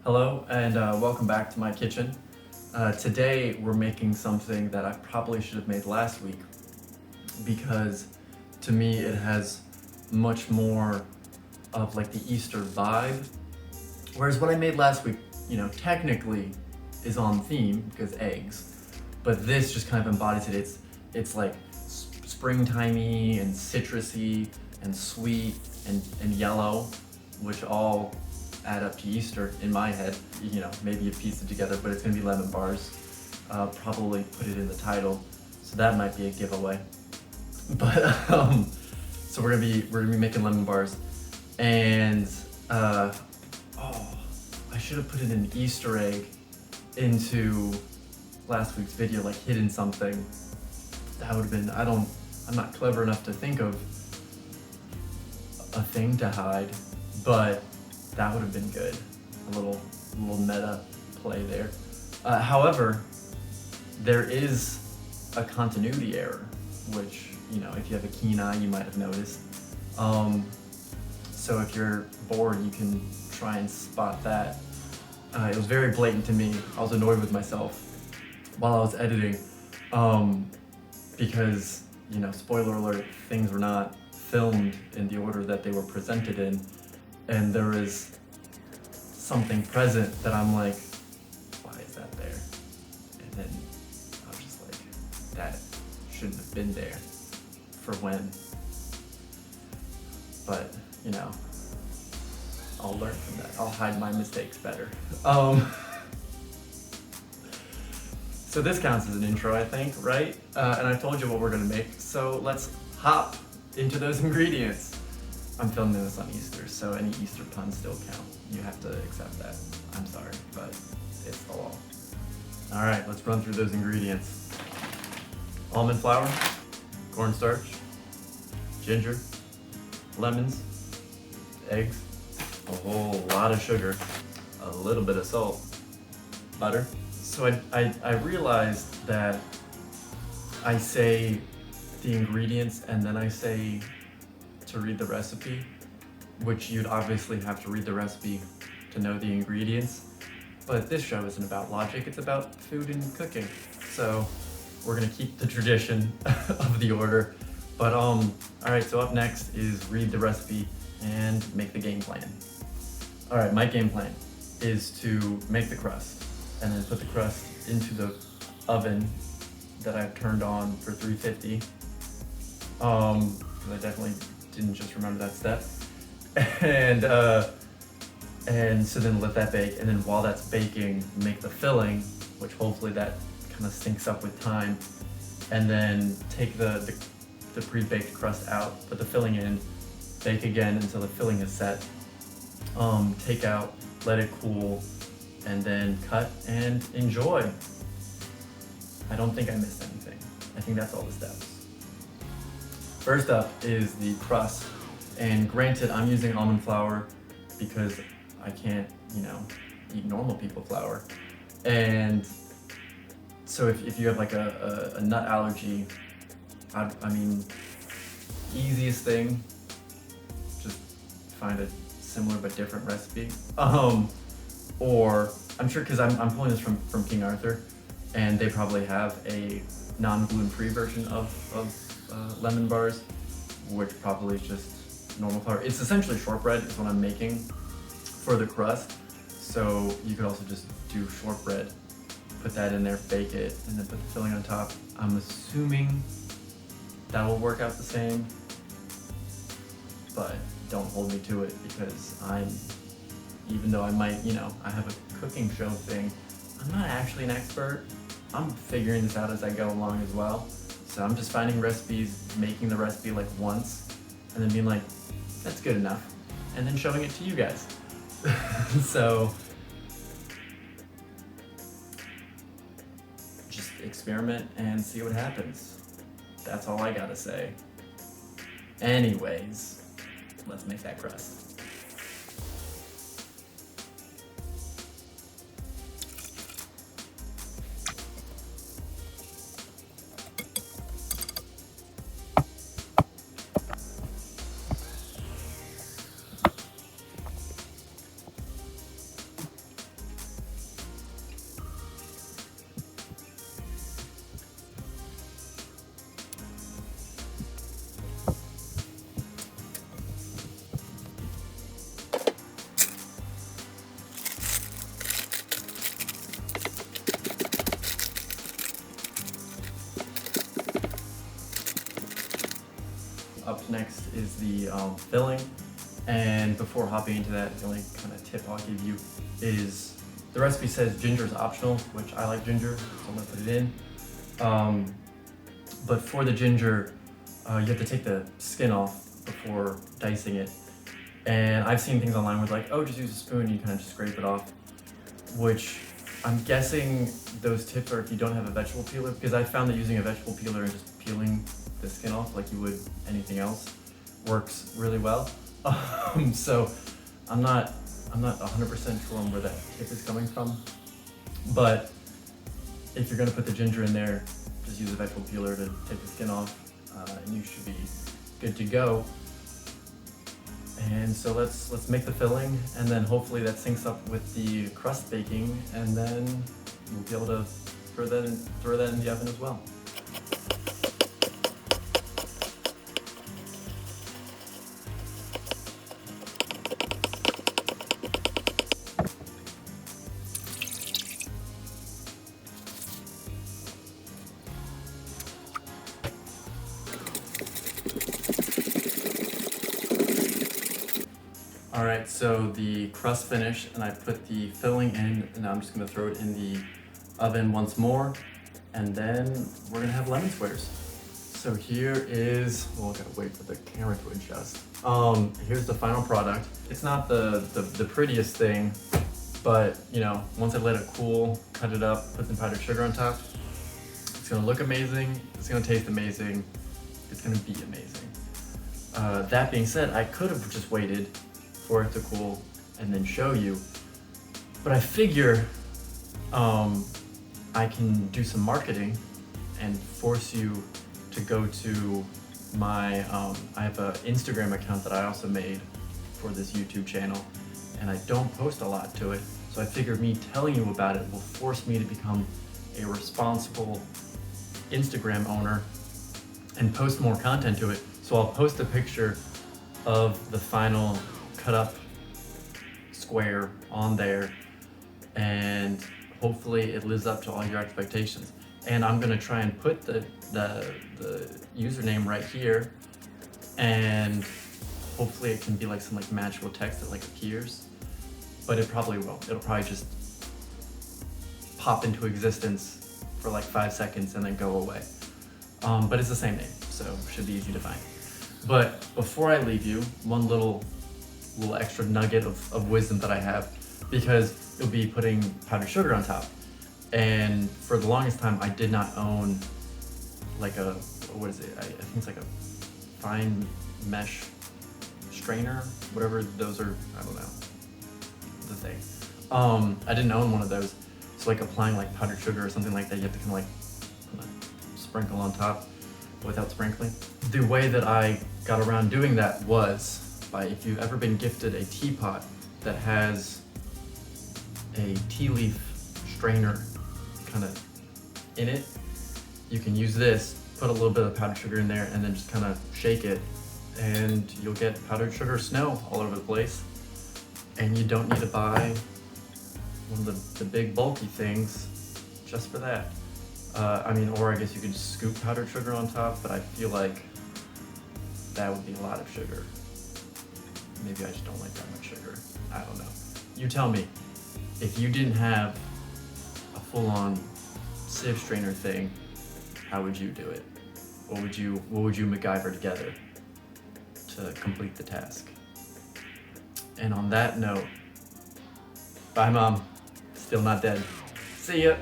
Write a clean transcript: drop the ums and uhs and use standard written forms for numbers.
Hello and welcome back to my kitchen. Today we're making something that I probably should have made last week because to me it has much more of like the Easter vibe. Whereas what I made last week, technically is on theme because eggs, but this just kind of embodies it. It's like springtimey and citrusy and sweet and yellow, which all add up to Easter in my head. Maybe you piece it together, but it's gonna be lemon bars. Probably put it in the title, so that might be a giveaway. But so we're gonna be making lemon bars, and I should have put in an Easter egg into last week's video, like hidden something. That would have been, I'm not clever enough to think of a thing to hide, but that would have been good. A little meta play there. However, there is a continuity error, which, if you have a keen eye, you might have noticed. So if you're bored, you can try and spot that. It was very blatant to me. I was annoyed with myself while I was editing, because, spoiler alert, things were not filmed in the order that they were presented in. And there is something present that I'm like, why is that there? And then I was just like, that shouldn't have been there for when. But, I'll learn from that. I'll hide my mistakes better. So this counts as an intro, I think, right? And I told you what we're gonna make, so let's hop into those ingredients. I'm filming this on Easter, so any Easter puns still count. You have to accept that. I'm sorry, but it's the law. All right, let's run through those ingredients. Almond flour, cornstarch, ginger, lemons, eggs, a whole lot of sugar, a little bit of salt, butter. So I realized that I say the ingredients and then I say to read the recipe, which you'd obviously have to read the recipe to know the ingredients. But this show isn't about logic, it's about food and cooking. So we're gonna keep the tradition of the order. But all right, so up next is read the recipe and make the game plan. All right, my game plan is to make the crust and then put the crust into the oven that I've turned on for 350. Because I definitely didn't just remember that step. And so then let that bake, and then while that's baking, make the filling, which hopefully that kind of syncs up with time, and then take the pre-baked crust out, put the filling in, bake again until the filling is set, take out, let it cool, and then cut and enjoy. I don't think I missed anything. I think that's all the steps. First up is the crust, and granted I'm using almond flour because I can't, eat normal people flour. And so if you have like a nut allergy, I mean, easiest thing, just find a similar but different recipe. Or I'm sure, because I'm pulling this from King Arthur, and they probably have a non-gluten-free version of lemon bars, which probably is just normal flour. It's essentially shortbread is what I'm making for the crust. So you could also just do shortbread, put that in there, bake it, and then put the filling on top. I'm assuming that will work out the same, but don't hold me to it because even though I might, I have a cooking show thing, I'm not actually an expert. I'm figuring this out as I go along as well. So I'm just finding recipes, making the recipe like once, and then being like, that's good enough, and then showing it to you guys. So just experiment and see what happens. That's all I gotta say. Anyways, let's make that crust. next is the filling. And before hopping into that, the only kind of tip I'll give you is the recipe says ginger is optional, which I like ginger, so I'm gonna put it in. But for the ginger, you have to take the skin off before dicing it. And I've seen things online with like, oh, just use a spoon and you kind of just scrape it off, which I'm guessing those tips are if you don't have a vegetable peeler, because I found that using a vegetable peeler and just peeling the skin off like you would anything else works really well. So I'm not 100% sure on where that tip is coming from, but if you're gonna put the ginger in there, just use a vegetable peeler to take the skin off, and you should be good to go. And so let's make the filling, and then hopefully that syncs up with the crust baking, and then we'll be able to throw that in the oven as well. All right, so the crust finished and I put the filling in, and now I'm just gonna throw it in the oven once more, and then we're gonna have lemon squares. So here is, well, I gotta wait for the camera to adjust. Here's the final product. It's not the prettiest thing, but you know, once I let it cool, cut it up, put some powdered sugar on top, it's gonna look amazing, it's gonna taste amazing, it's gonna be amazing. That being said, I could have just waited for it to cool and then show you, but I figure I can do some marketing and force you to go to my I have an Instagram account that I also made for this YouTube channel, and I don't post a lot to it, so I figured me telling you about it will force me to become a responsible Instagram owner and post more content to it. So I'll post a picture of the final cut up square on there, and hopefully it lives up to all your expectations. And I'm gonna try and put the username right here, and hopefully it can be like some like magical text that like appears, but it probably won't. It'll probably just pop into existence for like 5 seconds and then go away. But it's the same name, so it should be easy to find. But before I leave you, one little extra nugget of wisdom that I have, because you'll be putting powdered sugar on top. And for the longest time, I did not own like a, what is it? I think it's like a fine mesh strainer, whatever those are, I don't know, the thing. I didn't own one of those. So like applying like powdered sugar or something like that, you have to kind of sprinkle on top without sprinkling. The way that I got around doing that was by, if you've ever been gifted a teapot that has a tea leaf strainer kind of in it, you can use this, put a little bit of powdered sugar in there, and then just kind of shake it, and you'll get powdered sugar snow all over the place. And you don't need to buy one of the big bulky things just for that. I mean, or I guess you could just scoop powdered sugar on top, but I feel like that would be a lot of sugar. Maybe I just don't like that much sugar. I don't know. You tell me. If you didn't have a full-on sieve strainer thing, how would you do it? What would you MacGyver together to complete the task? And on that note, bye Mom. Still not dead. See ya.